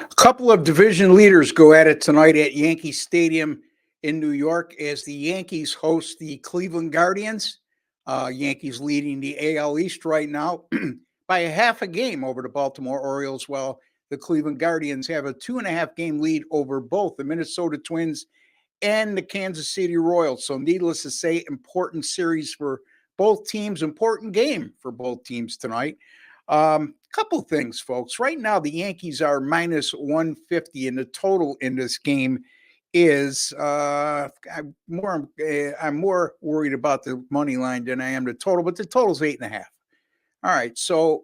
A couple of division leaders go at it tonight at Yankee Stadium in New York as the Yankees host the Cleveland Guardians. Yankees leading the AL East right now by a half a game over the Baltimore Orioles, while the Cleveland Guardians have a 2.5 game lead over both the Minnesota Twins and the Kansas City Royals. So needless to say, important series for both teams, important game for both teams tonight. Couple things, folks. Right now, the Yankees are minus 150, and the total in this game is I'm more worried about the money line than I am the total, but the total's 8.5. All right. So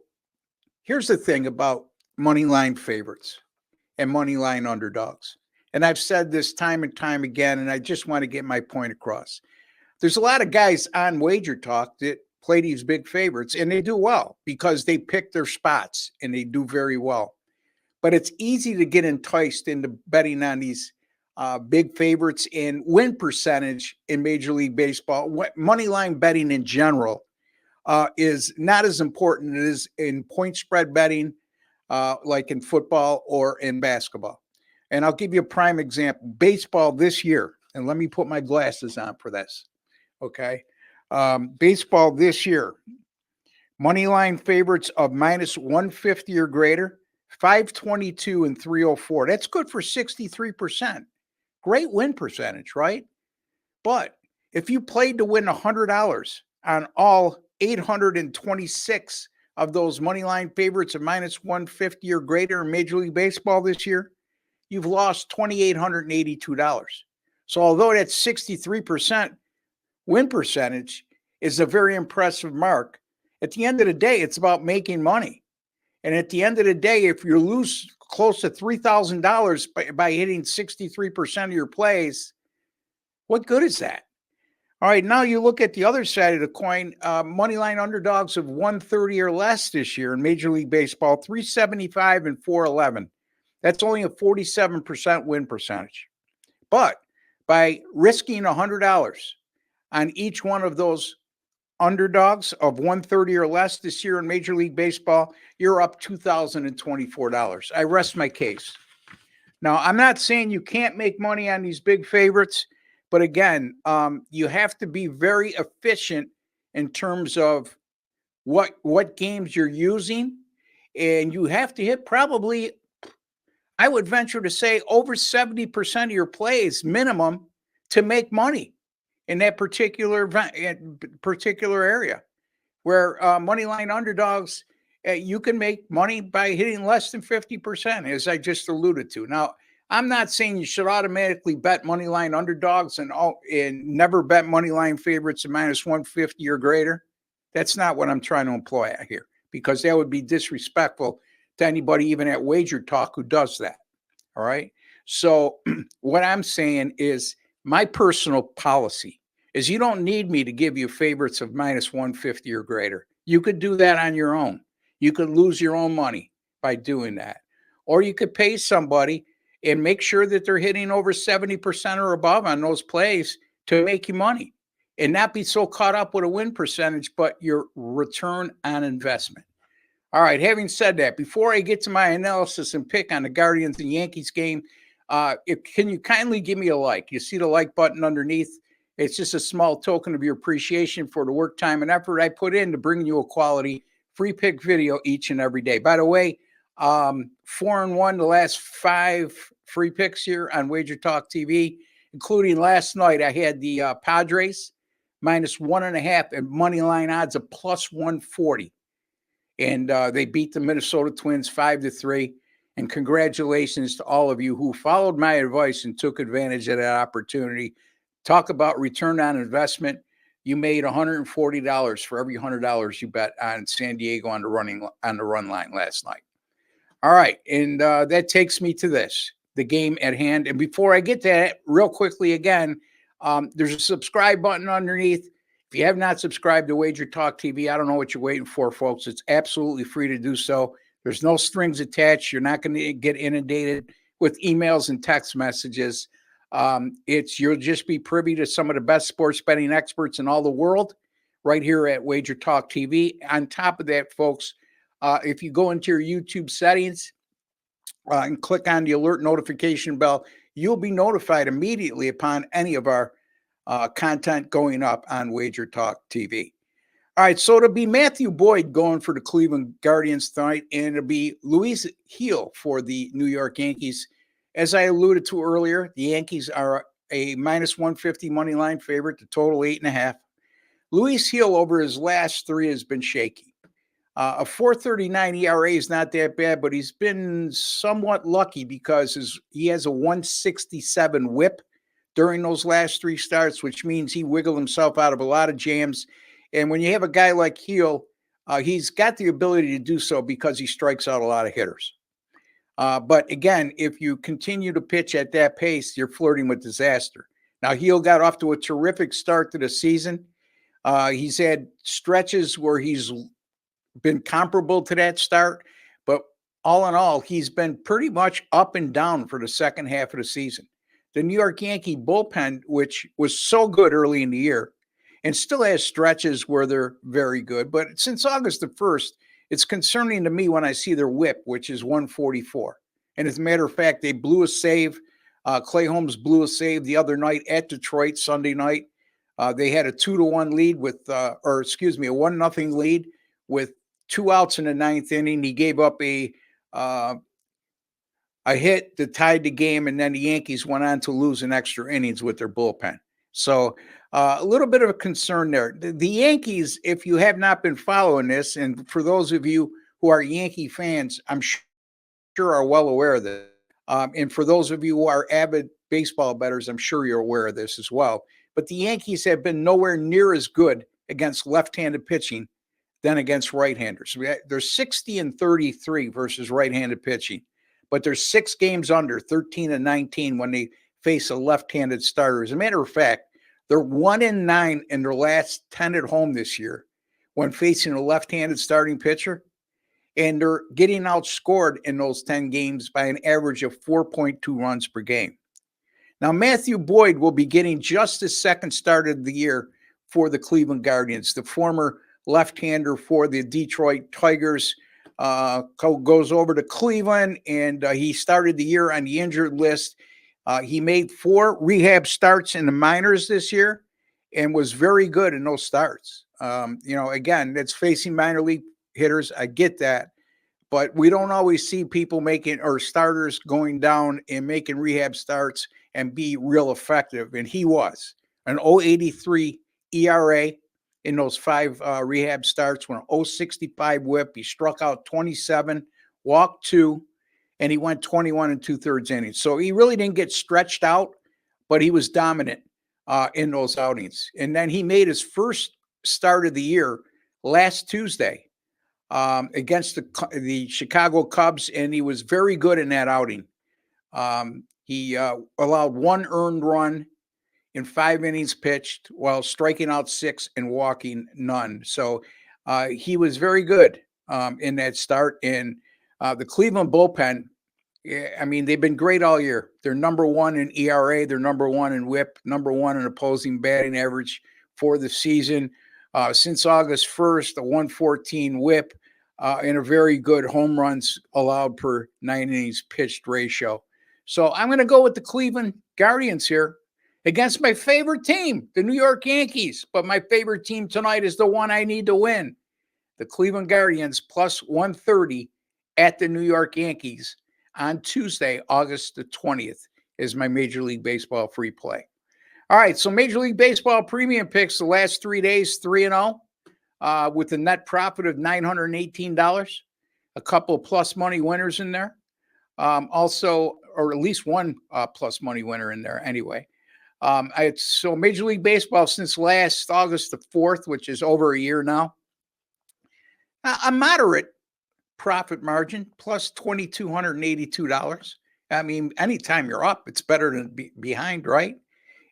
here's the thing about money line favorites and money line underdogs. And I've said this time and time again, and I just want to get my point across. There's a lot of guys on Wager Talk that play these big favorites, and they do well because they pick their spots and they do very well. But it's easy to get enticed into betting on these big favorites, and win percentage in Major League Baseball. Money line betting in general is not as important as in point spread betting, like in football or in basketball. And I'll give you a prime example. Baseball this year, and let me put my glasses on for this. Okay. Baseball this year, money line favorites of minus 150 or greater, 522 and 304. That's good for 63%. Great win percentage, right? But if you played to win $100 on all 826 of those money line favorites of minus 150 or greater in Major League Baseball this year, you've lost $2,882. So although that's 63% win percentage is a very impressive mark, at the end of the day, it's about making money. And at the end of the day, if you lose close to $3,000 by hitting 63% of your plays, what good is that? All right, now you look at the other side of the coin. Money line underdogs of 130 or less this year in Major League Baseball, 375 and 411. That's only a 47% win percentage. But by risking $100 on each one of those underdogs of 130 or less this year in Major League Baseball, you're up $2,024. I rest my case. Now, I'm not saying you can't make money on these big favorites, but again, you have to be very efficient in terms of what games you're using, and you have to hit probably, I would venture to say, over 70% of your plays minimum to make money in that particular area, where money line underdogs, you can make money by hitting less than 50%, as I just alluded to. Now, I'm not saying you should automatically bet money line underdogs and never bet money line favorites at minus 150 or greater. That's not what I'm trying to employ here, because that would be disrespectful to anybody, even at Wager Talk, who does that. All right. So what I'm saying is, my personal policy is you don't need me to give you favorites of minus 150 or greater. You could do that on your own. You could lose your own money by doing that. Or you could pay somebody and make sure that they're hitting over 70% or above on those plays to make you money, and not be so caught up with a win percentage, but your return on investment. All right, having said that, before I get to my analysis and pick on the Guardians and Yankees game, can you kindly give me a like? You see the like button underneath? It's just a small token of your appreciation for the work, time, and effort I put in to bring you a quality free pick video each and every day. By the way, 4-1 the last 5 free picks here on Wager Talk TV, including last night. I had the Padres minus 1.5 and money line odds of plus 140. And they beat the Minnesota Twins 5-3. And congratulations to all of you who followed my advice and took advantage of that opportunity. Talk about return on investment. You made $140 for every $100 you bet on San Diego on the run line last night. All right, and that takes me to the game at hand. And before I get to that, real quickly again, there's a subscribe button underneath. If you have not subscribed to Wager Talk TV, I don't know what you're waiting for, folks. It's absolutely free to do so. There's no strings attached. You're not going to get inundated with emails and text messages. You'll just be privy to some of the best sports betting experts in all the world right here at Wager Talk TV. On top of that, folks, if you go into your YouTube settings and click on the alert notification bell. You'll be notified immediately upon any of our content going up on Wager Talk TV. All right, so it'll be Matthew Boyd going for the Cleveland Guardians tonight, and it'll be Luis Gil for the New York Yankees. As I alluded to earlier, the Yankees are a minus 150 money line favorite, the total 8.5. Luis Gil over his last three has been shaky. A 4.39 ERA is not that bad, but he's been somewhat lucky because he has a 1.67 WHIP during those last three starts, which means he wiggled himself out of a lot of jams. And when you have a guy like Gil, he's got the ability to do so because he strikes out a lot of hitters. But again, if you continue to pitch at that pace, you're flirting with disaster. Now, Gil got off to a terrific start to the season. He's had stretches where he's been comparable to that start, but all in all, he's been pretty much up and down for the second half of the season. The New York Yankee bullpen, which was so good early in the year, and still has stretches where they're very good, but since August the 1st, it's concerning to me when I see their WHIP, which is 144. And as a matter of fact, they blew a save. Clay Holmes blew a save the other night at Detroit, Sunday night. They had a 2-1 lead with, a 1-0 lead with 2 outs in the ninth inning. He gave up a hit that tied the game, and then the Yankees went on to lose in extra innings with their bullpen. So a little bit of a concern there. The Yankees, if you have not been following this, and for those of you who are Yankee fans, I'm sure are well aware of this. And for those of you who are avid baseball bettors, I'm sure you're aware of this as well. But the Yankees have been nowhere near as good against left-handed pitching than against right-handers. They're 60-33 versus right-handed pitching, but they're 6 games under, 13-19 when they face a left-handed starter. As a matter of fact, they're 1-9 in their last 10 at home this year when facing a left-handed starting pitcher, and they're getting outscored in those 10 games by an average of 4.2 runs per game. Now, Matthew Boyd will be getting just his second start of the year for the Cleveland Guardians. The former left-hander for the Detroit Tigers goes over to Cleveland, and he started the year on the injured list. He made 4 rehab starts in the minors this year and was very good in those starts. Again, that's facing minor league hitters. I get that. But we don't always see people making, or starters going down and making rehab starts and be real effective. And he was an 0.83 ERA in those 5 rehab starts, with an 0.65 WHIP. He struck out 27, walked 2, and he went 21 2/3 innings. So he really didn't get stretched out, but he was dominant in those outings. And then he made his first start of the year last Tuesday against the Chicago Cubs, and he was very good in that outing. He allowed 1 earned run in 5 innings pitched while striking out 6 and walking none. So he was very good in that start. And the Cleveland bullpen, I mean, they've been great all year. They're number 1 in ERA. They're number 1 in WHIP, number 1 in opposing batting average for the season. Since August 1st, a 114 WHIP and a very good home runs allowed per 9 innings pitched ratio. So I'm going to go with the Cleveland Guardians here against my favorite team, the New York Yankees. But my favorite team tonight is the one I need to win. The Cleveland Guardians plus 130 at the New York Yankees on Tuesday, August the 20th is my Major League Baseball free play. All right, so Major League Baseball premium picks the last 3 days, 3-0, with a net profit of $918. A couple of plus money winners in there. Also, or at least one plus money winner in there anyway. So Major League Baseball since last August the 4th, which is over a year now, a moderate profit margin, plus $2,282. I mean, anytime you're up, it's better than behind, right?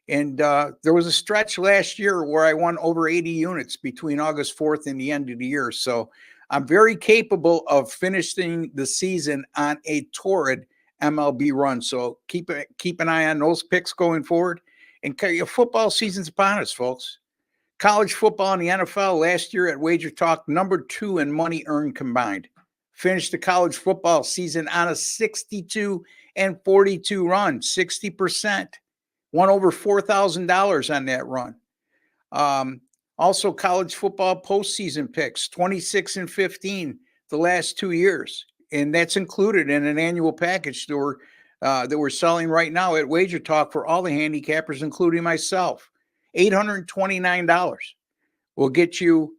And there was a stretch last year where I won over 80 units between August 4th and the end of the year. So I'm very capable of finishing the season on a torrid MLB run. So keep an eye on those picks going forward. And football season's upon us, folks. College football and the NFL last year at Wager Talk, number 2 in money earned combined. finished the college football season on a 62-42 run, 60%. Won over $4,000 on that run. Also, college football postseason picks, 26-15 the last 2 years. And that's included in an annual package that we're selling right now at Wager Talk for all the handicappers, including myself. $829 will get you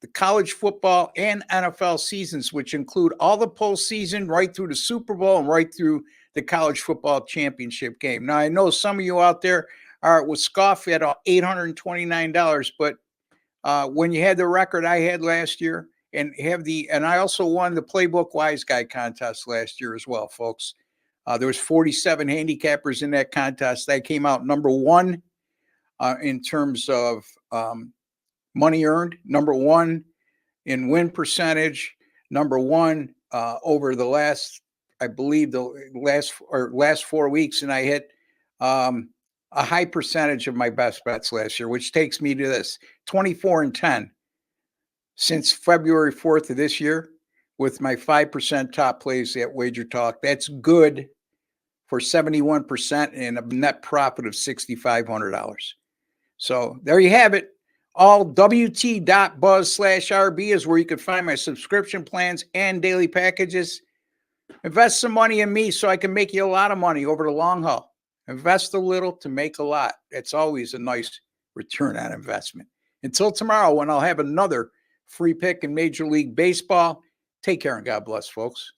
the college football and NFL seasons, which include all the postseason right through the Super Bowl and right through the college football championship game. Now, I know some of you out there would scoff at $829, but when you had the record I had last year and I also won the Playbook Wise Guy contest last year as well, folks. There was 47 handicappers in that contest. I came out number one in terms of money earned, number one in win percentage, number one over the last, I believe the last 4 weeks. And I hit a high percentage of my best bets last year, which takes me to this 24-10 since February 4th of this year with my 5% top plays at Wager Talk. That's good for 71% and a net profit of $6,500. So there you have it. All WT.buzz/RB is where you can find my subscription plans and daily packages. Invest some money in me so I can make you a lot of money over the long haul. Invest a little to make a lot. It's always a nice return on investment. Until tomorrow, when I'll have another free pick in Major League Baseball, take care and God bless, folks.